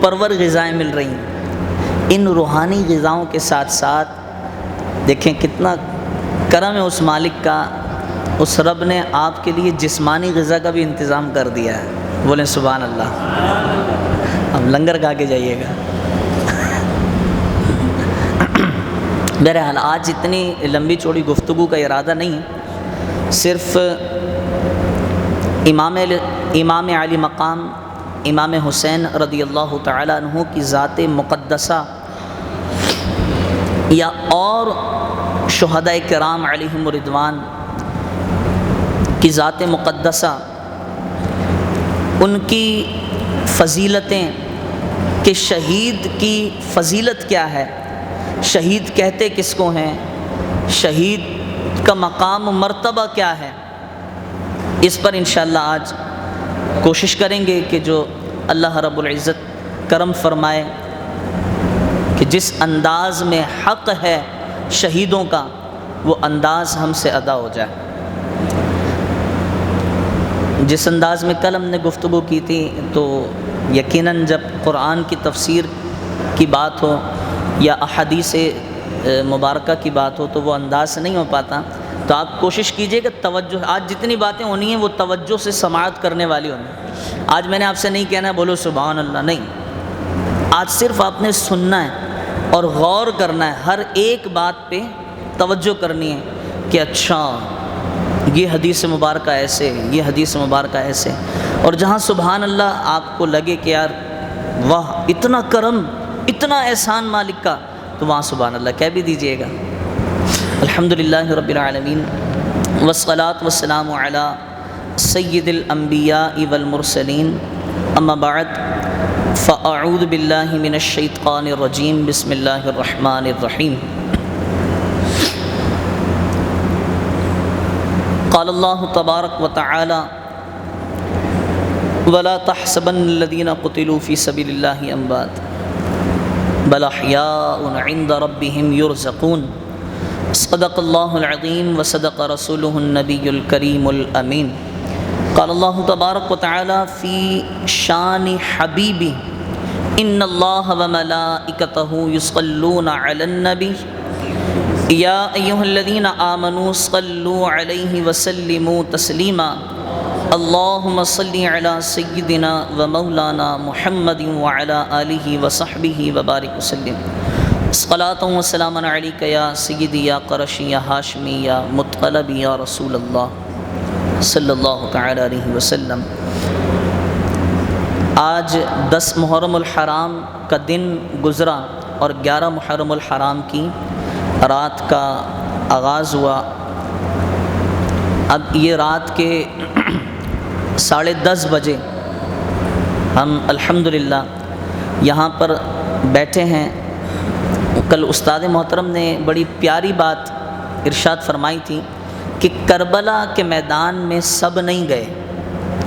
پرور غذائیں مل رہی ہیں۔ ان روحانی غذاؤں کے ساتھ ساتھ دیکھیں کتنا کرم ہے اس مالک کا، اس رب نے آپ کے لیے جسمانی غذا کا بھی انتظام کر دیا ہے۔ بولیں سبحان اللہ۔ اب لنگر کھا کے جائیے گا۔ بہرحال آج اتنی لمبی چوڑی گفتگو کا ارادہ نہیں، صرف امام علی مقام امام حسین رضی اللہ تعالیٰ عنہ کی ذات مقدسہ یا اور شہداء کرام علیہم الرضوان کی ذات مقدسہ، ان کی فضیلتیں کہ شہید کی فضیلت کیا ہے، شہید کہتے کس کو ہیں، شہید کا مقام و مرتبہ کیا ہے، اس پر انشاءاللہ آج کوشش کریں گے کہ جو اللہ رب العزت کرم فرمائے کہ جس انداز میں حق ہے شہیدوں کا وہ انداز ہم سے ادا ہو جائے۔ جس انداز میں کل ہم نے گفتگو کی تھی تو یقیناً جب قرآن کی تفسیر کی بات ہو یا احادیث مبارکہ کی بات ہو تو وہ انداز سے نہیں ہو پاتا، تو آپ کوشش کیجئے کہ توجہ، آج جتنی باتیں ہونی ہیں وہ توجہ سے سماعت کرنے والی ہونی۔ آج میں نے آپ سے نہیں کہنا ہے بولو سبحان اللہ، نہیں، آج صرف آپ نے سننا ہے اور غور کرنا ہے، ہر ایک بات پہ توجہ کرنی ہے کہ اچھا یہ حدیث مبارکہ ایسے، یہ حدیث مبارکہ ایسے، اور جہاں سبحان اللہ آپ کو لگے کہ یار واہ اتنا کرم، اتنا احسان مالک کا، تو وہاں سبحان اللہ کہہ بھی دیجئے گا۔ الحمدللہ رب العالمین والصلاة والسلام علی سید الانبیاء والمرسلین، اما بعد فاعوذ باللہ من الشیطان الرجیم، بسم اللہ الرحمن الرحیم۔ قال اللہ تبارک وتعالی ولا تحسبن الذین قتلوا فی سبیل اللہ اموات بل احیاء عند ربهم یرزقون، صدق اللہ العظیم وصدق رسولہ النبی الکریم الامین۔ قال اللہ تبارک وتعالی فی شان حبیبی ان اللہ وملائکتہ یصلون علی النبی یا ایہا الذین آمنوا صلوا علیہ وسلموا تسلیما، اللہم صلی علی سیدنا ومولانا محمد وعلی آلہ وصحبہ وبارک وسلم۔ صلاۃ و سلام علیک یا سیدی یا قرشی یا ہاشمی یا مطلبی یا رسول اللہ صلی اللہ تعالی علیہ وسلم۔ آج 10 محرم الحرام کا دن گزرا اور 11 محرم الحرام کی رات کا آغاز ہوا۔ اب یہ رات کے 10:30 بجے ہم الحمدللہ یہاں پر بیٹھے ہیں۔ کل استاد محترم نے بڑی پیاری بات ارشاد فرمائی تھی کہ کربلا کے میدان میں سب نہیں گئے،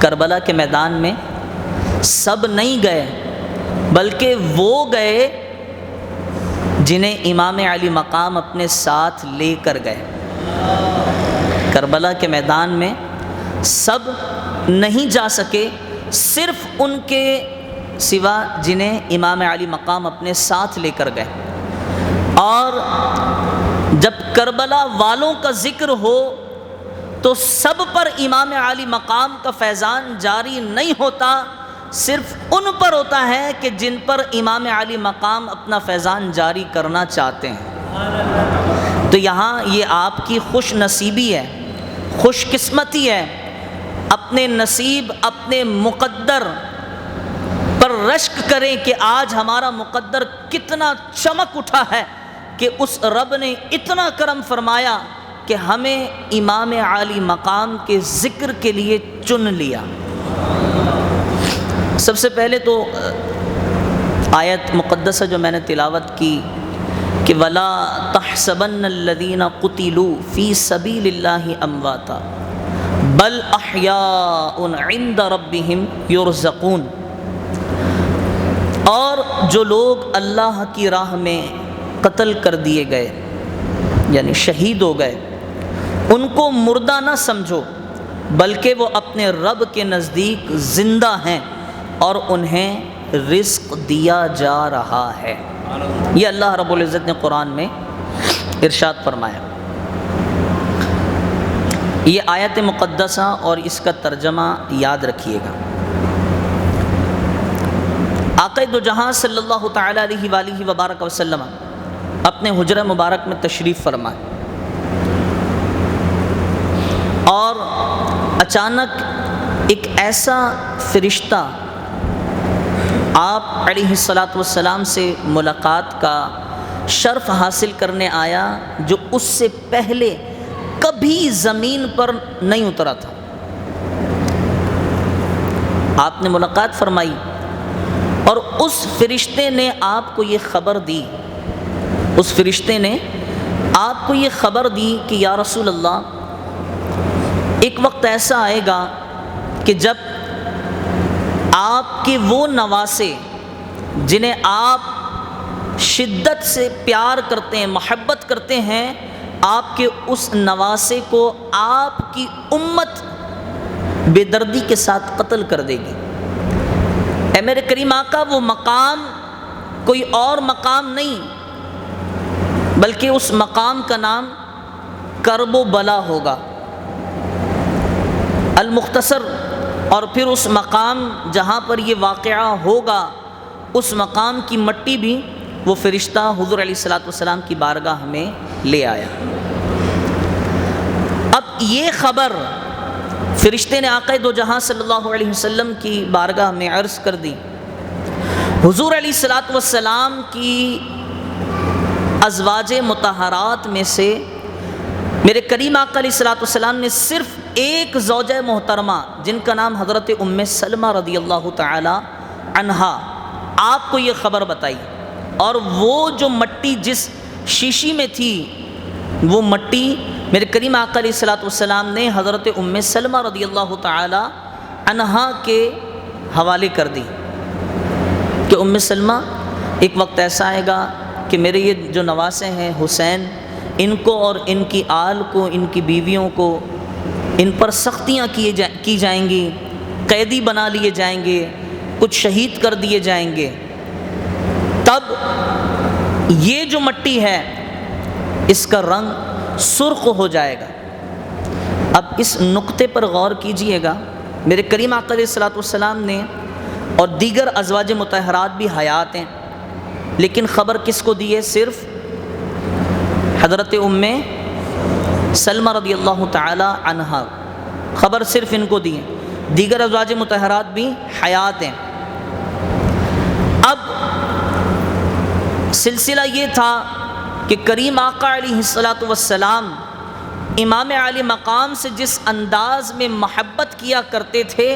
کربلا کے میدان میں سب نہیں گئے، بلکہ وہ گئے جنہیں امام علی مقام اپنے ساتھ لے کر گئے۔ کربلا کے میدان میں سب نہیں جا سکے، صرف ان کے سوا جنہیں امام علی مقام اپنے ساتھ لے کر گئے۔ اور جب کربلا والوں کا ذکر ہو تو سب پر امام علی مقام کا فیضان جاری نہیں ہوتا، صرف ان پر ہوتا ہے کہ جن پر امام علی مقام اپنا فیضان جاری کرنا چاہتے ہیں۔ تو یہاں یہ آپ کی خوش نصیبی ہے، خوش قسمتی ہے، اپنے نصیب، اپنے مقدر پر رشک کریں کہ آج ہمارا مقدر کتنا چمک اٹھا ہے کہ اس رب نے اتنا کرم فرمایا کہ ہمیں امام عالی مقام کے ذکر کے لیے چن لیا۔ سب سے پہلے تو آیت مقدسہ جو میں نے تلاوت کی کہ وَلَا تَحْسَبَنَّ الَّذِينَ قُتِلُوا فِي سَبِيلِ اللَّهِ أَمْوَاتًا بَلْ أَحْيَاءٌ عِندَ رَبِّهِمْ يُرْزَقُونَ، اور جو لوگ اللہ کی راہ میں قتل کر دیے گئے یعنی شہید ہو گئے، ان کو مردہ نہ سمجھو بلکہ وہ اپنے رب کے نزدیک زندہ ہیں اور انہیں رزق دیا جا رہا ہے۔ یہ اللہ رب العزت نے قرآن میں ارشاد فرمایا۔ یہ آیت مقدسہ اور اس کا ترجمہ یاد رکھیے گا۔ آقا دو جہاں صلی اللہ تعالیٰ علیہ وآلہ وبارک وسلم اپنے حجرہ مبارک میں تشریف فرمائے اور اچانک ایک ایسا فرشتہ آپ علیہ الصلاۃ والسلام سے ملاقات کا شرف حاصل کرنے آیا جو اس سے پہلے کبھی زمین پر نہیں اترا تھا۔ آپ نے ملاقات فرمائی اور اس فرشتے نے آپ کو یہ خبر دی، اس فرشتے نے آپ کو یہ خبر دی کہ یا رسول اللہ، ایک وقت ایسا آئے گا کہ جب آپ کے وہ نواسے جنہیں آپ شدت سے پیار کرتے ہیں، محبت کرتے ہیں، آپ کے اس نواسے کو آپ کی امت بے دردی کے ساتھ قتل کر دے گی۔ اے میرے کریم آقا، وہ مقام کوئی اور مقام نہیں بلکہ اس مقام کا نام کرب و بلا ہوگا۔ المختصر، اور پھر اس مقام جہاں پر یہ واقعہ ہوگا اس مقام کی مٹی بھی وہ فرشتہ حضور علیہ الصلوۃ والسلام کی بارگاہ میں لے آیا۔ اب یہ خبر فرشتے نے آقا دو جہاں صلی اللہ علیہ وسلم کی بارگاہ میں عرض کر دی۔ حضور علیہ الصلوۃ والسلام کی ازواج مطہرات میں سے میرے کریم آقا علیہ الصلوۃ والسلام نے صرف ایک زوجہ محترمہ جن کا نام حضرت ام سلمہ رضی اللہ تعالی عنہا، آپ کو یہ خبر بتائی، اور وہ جو مٹی جس شیشی میں تھی وہ مٹی میرے کریم آقا علیہ الصلوۃ والسلام نے حضرت ام سلمہ رضی اللہ تعالی عنہا کے حوالے کر دی کہ ام سلمہ، ایک وقت ایسا آئے گا کہ میرے یہ جو نواسے ہیں حسین، ان کو اور ان کی آل کو، ان کی بیویوں کو، ان پر سختیاں کی جائیں گی، قیدی بنا لیے جائیں گے، کچھ شہید کر دیے جائیں گے۔ تب یہ جو مٹی ہے اس کا رنگ سرخ ہو جائے گا۔ اب اس نقطے پر غور کیجئے گا، میرے کریم آقا علیہ الصلوۃ والسلام نے اور دیگر ازواج مطہرات بھی حیات ہیں، لیکن خبر کس کو دی ہے؟ صرف حضرت ام سلمہ رضی اللہ تعالی عنہا، خبر صرف ان کو دی ہے، دیگر ازواج مطہرات بھی حیات ہیں۔ اب سلسلہ یہ تھا کہ کریم آقا علیہ الصلوۃ والسلام امام عالی مقام سے جس انداز میں محبت کیا کرتے تھے،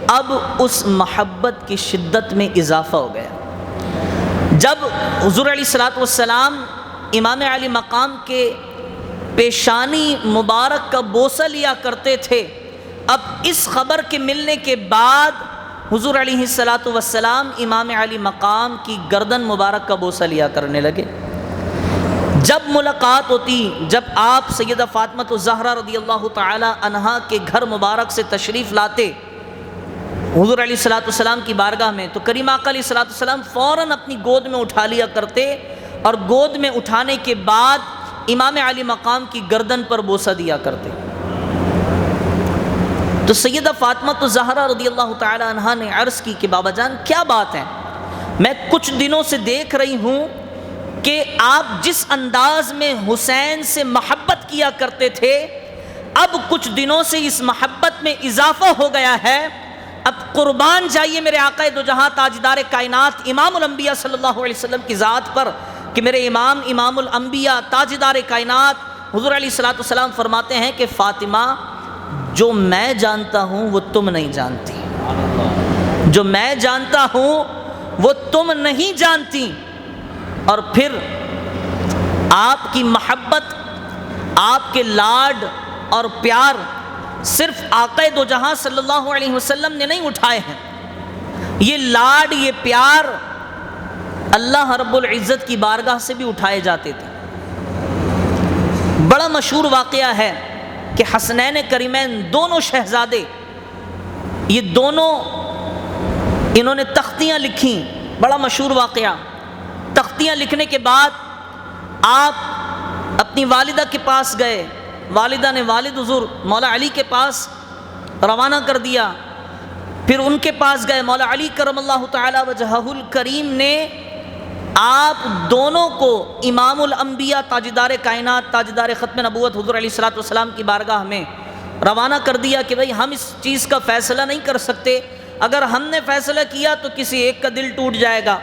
اب اس محبت کی شدت میں اضافہ ہو گیا۔ جب حضور علیہ الصلوۃ والسلام امام عالی مقام کے پیشانی مبارک کا بوسہ لیا کرتے تھے، اب اس خبر کے ملنے کے بعد حضور علیہ الصلوۃ والسلام امام علی مقام کی گردن مبارک کا بوسہ لیا کرنے لگے۔ جب ملاقات ہوتی، جب آپ سیدہ فاطمہ الزہرا رضی اللہ تعالی عنہا کے گھر مبارک سے تشریف لاتے حضور علیہ الصلوۃ والسلام کی بارگاہ میں، تو کریم آقا علیہ الصلوۃ والسلام فوراً اپنی گود میں اٹھا لیا کرتے، اور گود میں اٹھانے کے بعد امام علی مقام کی گردن پر بوسہ دیا کرتے۔ تو سیدہ فاطمہ الزہرا رضی اللہ تعالی عنہا نے عرض کی کہ بابا جان کیا بات ہے، میں کچھ دنوں سے دیکھ رہی ہوں کہ آپ جس انداز میں حسین سے محبت کیا کرتے تھے، اب کچھ دنوں سے اس محبت میں اضافہ ہو گیا ہے۔ اب قربان جائیے میرے آقا دو جہاں تاجدار کائنات امام الانبیاء صلی اللہ علیہ وسلم کی ذات پر کہ میرے امام الانبیاء تاجدار کائنات حضور علیہ الصلوۃ والسلام فرماتے ہیں کہ فاطمہ، جو میں جانتا ہوں وہ تم نہیں جانتی، جو میں جانتا ہوں وہ تم نہیں جانتی۔ اور پھر آپ کی محبت، آپ کے لاڈ اور پیار صرف آقا دو جہاں صلی اللہ علیہ وسلم نے نہیں اٹھائے ہیں، یہ لاڈ، یہ پیار اللہ رب العزت کی بارگاہ سے بھی اٹھائے جاتے تھے۔ بڑا مشہور واقعہ ہے کہ حسنین کریمین دونوں شہزادے، یہ دونوں انہوں نے تختیاں لکھیں، بڑا مشہور واقعہ۔ تختیاں لکھنے کے بعد آپ اپنی والدہ کے پاس گئے، والدہ نے والد حضور مولا علی کے پاس روانہ کر دیا، پھر ان کے پاس گئے، مولا علی کرم اللہ تعالی وجہہ الکریم نے آپ دونوں کو امام الانبیاء، تاجدار کائنات، تاجدار ختم نبوت حضور علیہ الصلوۃ والسلام کی بارگاہ میں روانہ کر دیا کہ بھئی ہم اس چیز کا فیصلہ نہیں کر سکتے، اگر ہم نے فیصلہ کیا تو کسی ایک کا دل ٹوٹ جائے گا،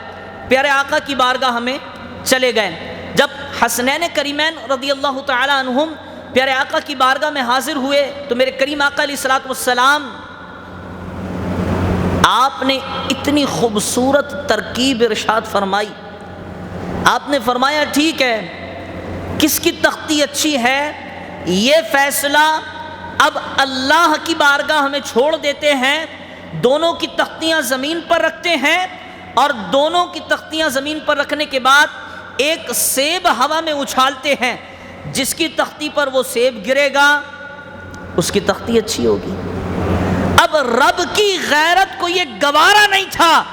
پیارے آقا کی بارگاہ ہمیں چلے گئے۔ جب حسنین کریمین رضی اللہ تعالی عنہم پیارے آقا کی بارگاہ میں حاضر ہوئے تو میرے کریم آقا علیہ الصلوۃ والسلام آپ نے اتنی خوبصورت ترکیب ارشاد فرمائی، آپ نے فرمایا ٹھیک ہے، کس کی تختی اچھی ہے یہ فیصلہ اب اللہ کی بارگاہ میں چھوڑ دیتے ہیں، دونوں کی تختیاں زمین پر رکھتے ہیں، اور دونوں کی تختیاں زمین پر رکھنے کے بعد ایک سیب ہوا میں اچھالتے ہیں، جس کی تختی پر وہ سیب گرے گا اس کی تختی اچھی ہوگی۔ اب رب کی غیرت کو یہ گوارا نہیں تھا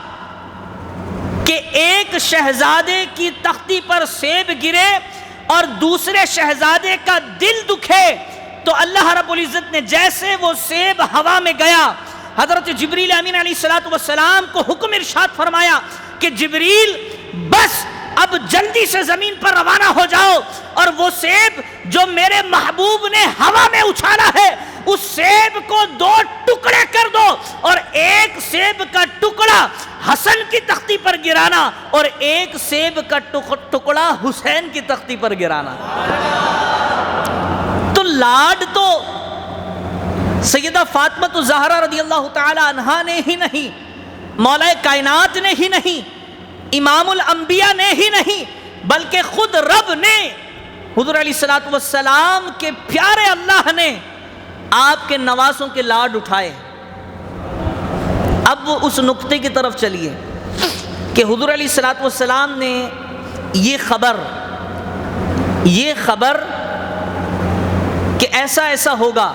کہ ایک شہزادے کی تختی پر سیب گرے اور دوسرے شہزادے کا دل دکھے، تو اللہ رب العزت نے جیسے وہ سیب ہوا میں گیا، حضرت جبریل امین علیہ الصلوۃ والسلام کو حکم ارشاد فرمایا کہ جبریل بس اب جلدی سے زمین پر روانہ ہو جاؤ، اور وہ سیب جو میرے محبوب نے ہوا میں اچھالا ہے اس سیب کو 2 ٹکڑے کر دو، اور ایک سیب کا ٹکڑا حسن کی تختی پر گرانا اور ایک سیب کا ٹکڑا حسین کی تختی پر گرانا۔ تو لاڈ تو سیدہ فاطمہ الزہرا رضی اللہ تعالی عنہا نے ہی نہیں، مولا کائنات نے ہی نہیں، امام الانبیاء نے ہی نہیں، بلکہ خود رب نے، حضور علیہ الصلوۃ والسلام کے پیارے اللہ نے آپ کے نواسوں کے لاڈ اٹھائے۔ اب وہ اس نقطے کی طرف چلیے کہ حضور علیہ الصلوۃ والسلام نے یہ خبر کہ ایسا ایسا ہوگا